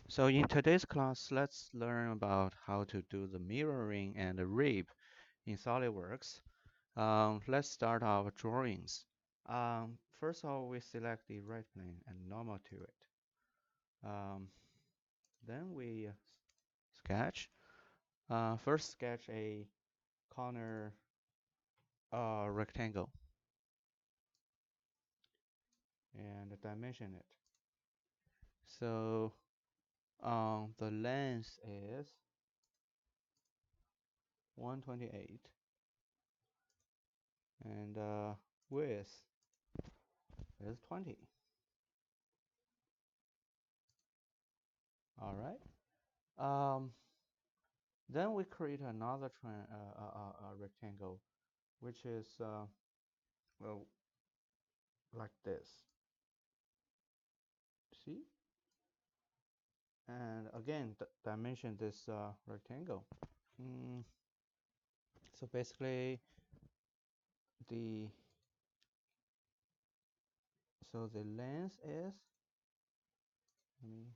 So in today's class, let's learn about how to do the mirroring and the rip in SolidWorks. Let's start our drawings. First of all, we select the right plane and normal to it. Um, then we sketch. First sketch a corner rectangle and dimension it. So the length is 128 and width is 20. All right. Um, then we create another rectangle, which is well, like this. See? And again, dimension this rectangle. Mm, so basically, the the length is. Let me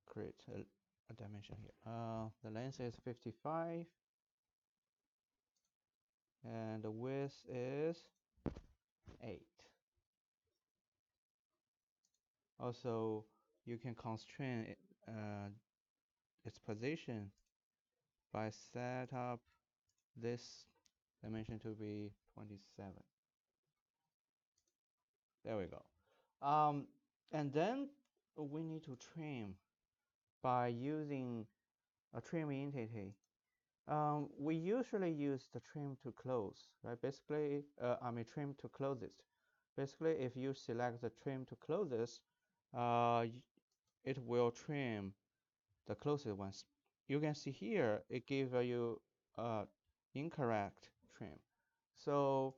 create a dimension here. The length is 55, and the width is 8. Also, you can constrain its position by set up this dimension to be 27. There we go. And then we need to trim by using a trim entity. We usually use the trim to close, right? Basically, trim to closest. Basically, if you select the trim to closest, it will trim the closest ones. You can see here, it gives you incorrect trim. So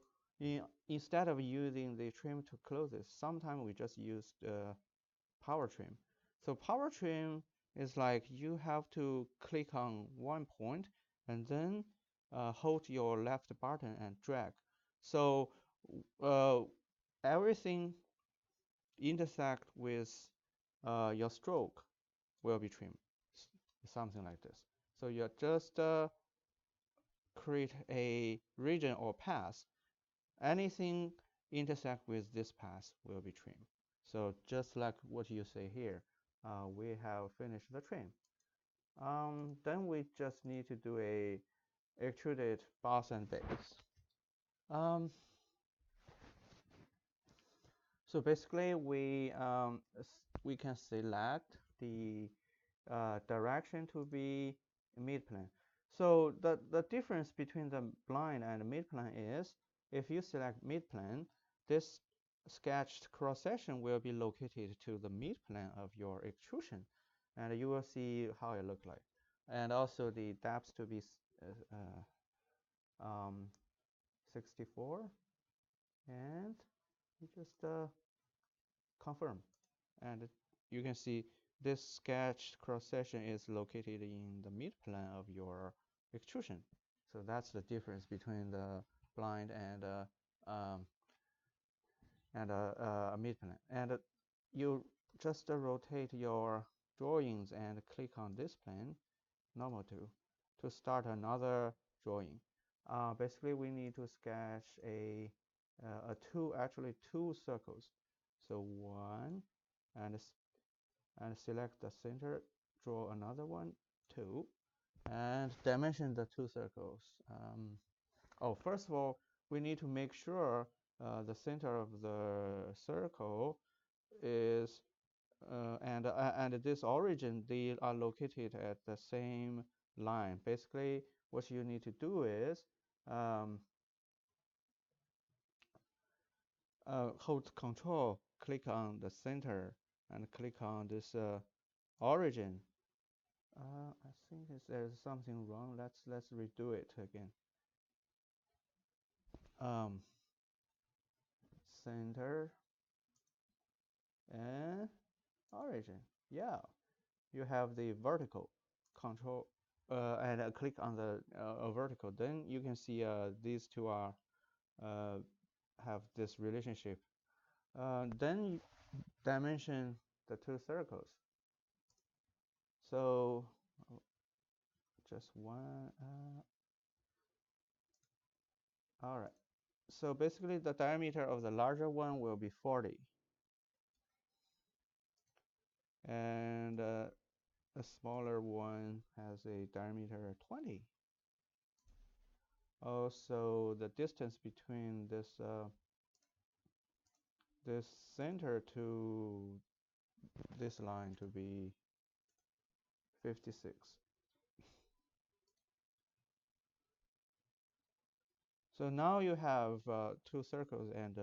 instead of using the trim to closest, sometimes we just use the power trim. So power trim is like you have to click on one point and then hold your left button and drag. So uh, everything intersect with your stroke will be trimmed, something like this. So you just create a region or path. Anything intersect with this path will be trimmed. So just like what you say here, we have finished the trim. Then we just need to do a extruded boss and base. Um, so basically, we can select the direction to be midplane. So the difference between the blind and midplane is if you select midplane, this sketched cross section will be located to the midplane of your extrusion, and you will see how it looks like. And also the depth to be um, 64, and you just confirm. And you can see this sketched cross section is located in the midplane of your extrusion. So that's the difference between the blind and um, a midplane. And you just rotate your drawings and click on this plane, normal to start another drawing. Basically, we need to sketch actually two circles. So one, and select the center, draw another one, two, and dimension the two circles. First of all, we need to make sure the center of the circle is and this origin, they are located at the same line. Basically, what you need to do is um, hold Control, click on the center, and click on this origin. I think there's something wrong. Let's redo it again. Um, Center and origin. Yeah, you have the vertical control and click on the vertical. Then you can see these two are have this relationship. Then dimension the two circles. So just one. All right. So basically, the diameter of the larger one will be 40, and a smaller one has a diameter of 20. Also, the distance between this center to this line to be 56. So now you have two circles and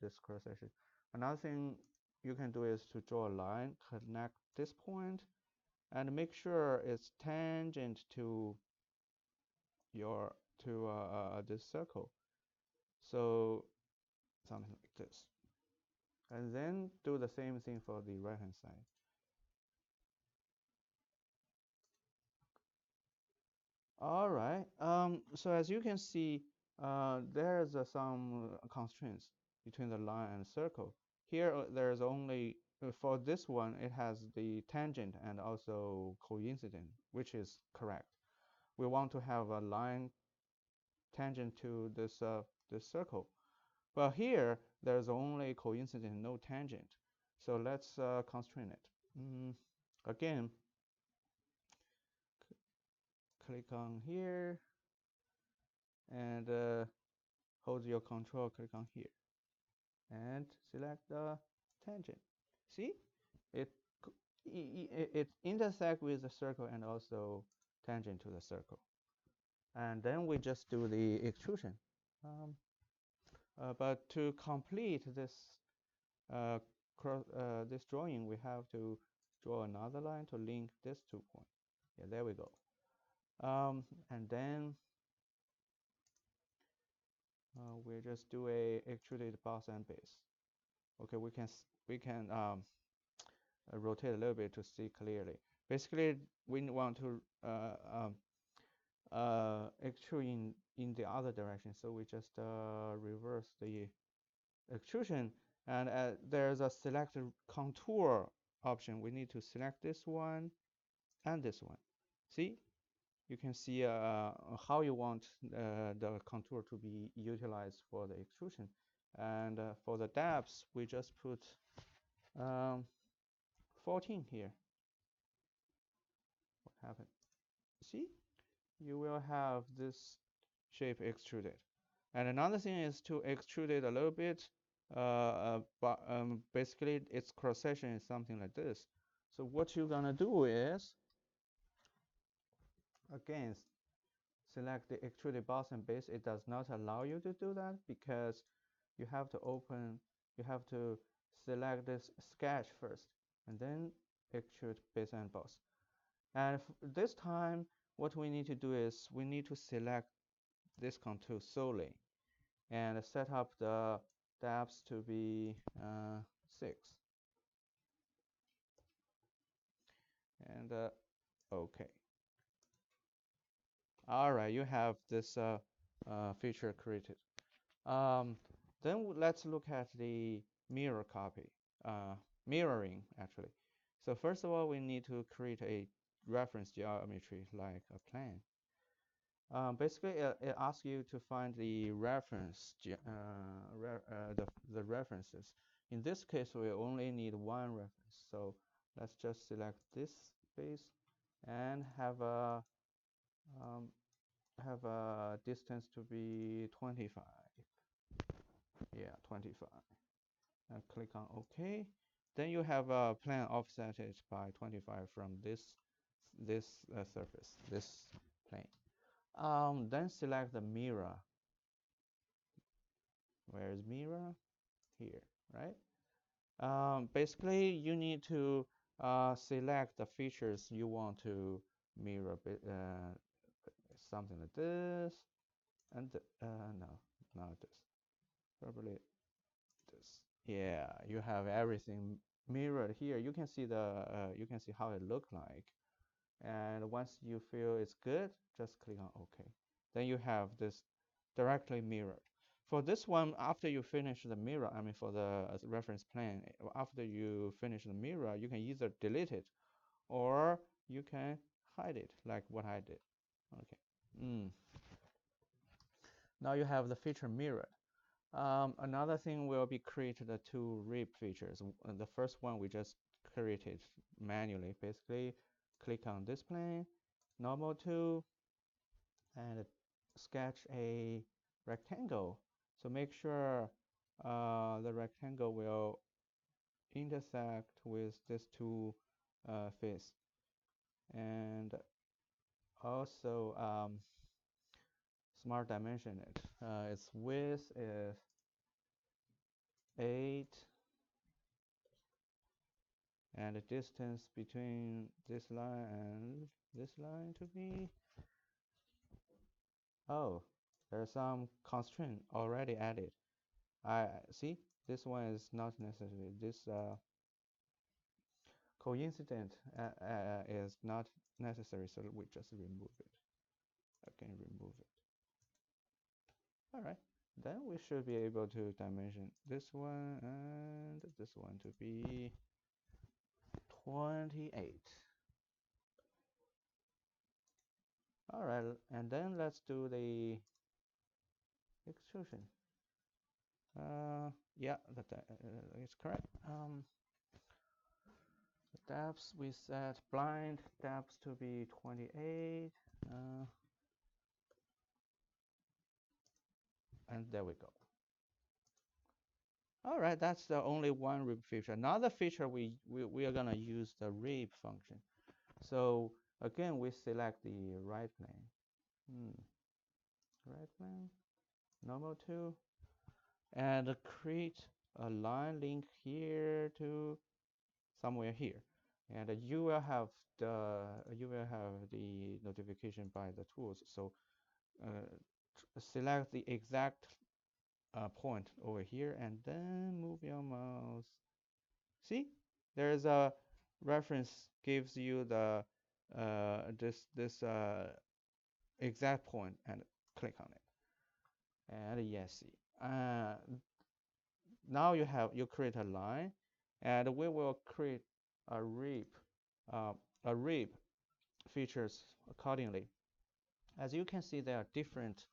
this cross section. Another thing you can do is to draw a line, connect this point, and make sure it's tangent to your this circle. So something like this, and then do the same thing for the right hand side. All right. So as you can see, there's some constraints between the line and circle. Here, there's only for this one, it has the tangent and also coincident, which is correct. We want to have a line tangent to this circle. But here, there's only coincident, no tangent. So let's constrain it. Again, click on here and hold your control, click on here, and select the tangent. See, it it intersects with the circle and also tangent to the circle. And then we just do the extrusion. Um, but to complete uh, this drawing, we have to draw another line to link these 2 points. Yeah, there we go. And then we just do a extruded boss and base. Okay, we can rotate a little bit to see clearly. Basically, we want to extrude in the other direction, so we just reverse the extrusion, and there's a select contour option. We need to select this one and this one. See, you can see how you want the contour to be utilized for the extrusion. And for the depths, we just put 14 here. What happened? See, you will have this shape extruded. And another thing is to extrude it a little bit. But basically, its cross section is something like this. So what you're gonna do is, again, select the extruded boss and base. It does not allow you to do that because you have to select this sketch first, and then extrude base and boss. And this time, what we need to do is we need to select this contour solely and set up the depths to be 6. And okay. All right, you have this feature created. Then let's look at the mirror copy, mirroring actually. So first of all, we need to create a reference geometry like a plane. Basically, it asks you to find the reference, the references. In this case, we only need one reference. So let's just select this base and um, have a distance to be 25. Yeah, 25. And click on OK. Then you have a plane offset by 25 from this surface, this plane. Then select the mirror. Where is mirror? Here, right? Basically, you need to select the features you want to mirror, something like this, and no, not this, probably this. Yeah, you have everything mirrored here. You can see how it look like, and once you feel it's good, just click on OK. Then you have this directly mirrored. For this one, after you finish the mirror, I mean for the reference plane, after you finish the mirror, you can either delete it or you can hide it, like what I did. Okay. Now you have the feature mirrored. Another thing will be create the two rib features. The first one we just created manually. Basically, click on this plane, normal to, and sketch a rectangle. So make sure the rectangle will intersect with these two face. And also smart dimension it. Its width is 8, and the distance between this line and this line to be, oh, there's some constraint already added. I see this one is not necessary. This coincident is not necessary, so we just remove it. I can remove it. All right, then we should be able to dimension this one and this one to be 28. All right, and then let's do the extrusion. Yeah, that is correct. The depths we set blind depths to be 28. And there we go. All right, that's the only one rib feature. Another feature we are gonna use the rib function. So again, we select the right plane. Right plane, normal to, and create a line link here to somewhere here, and you will have the notification by the tools. So select the exact point over here, and then move your mouse. See, there's a reference gives you the this exact point, and click on it. And yes, now you create a line, and we will create a rib features accordingly. As you can see, there are different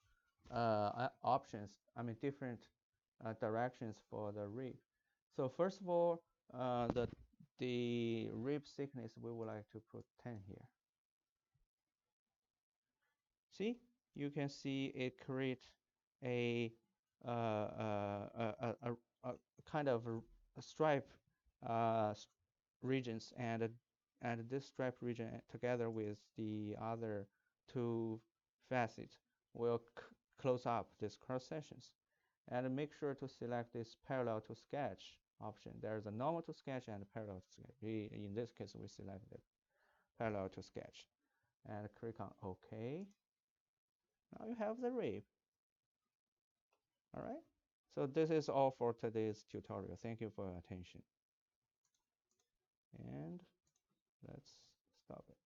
options. I mean, different directions for the rib. So first of all, the rib thickness we would like to put 10 here. See, you can see it create a kind of a stripe regions, and this stripe region together with the other two facets will close up these cross sections. And make sure to select this parallel to sketch option. There's a normal to sketch and parallel to sketch. In this case, we selected parallel to sketch, and click on OK. Now you have the rib. All right. So this is all for today's tutorial. Thank you for your attention. And let's stop it.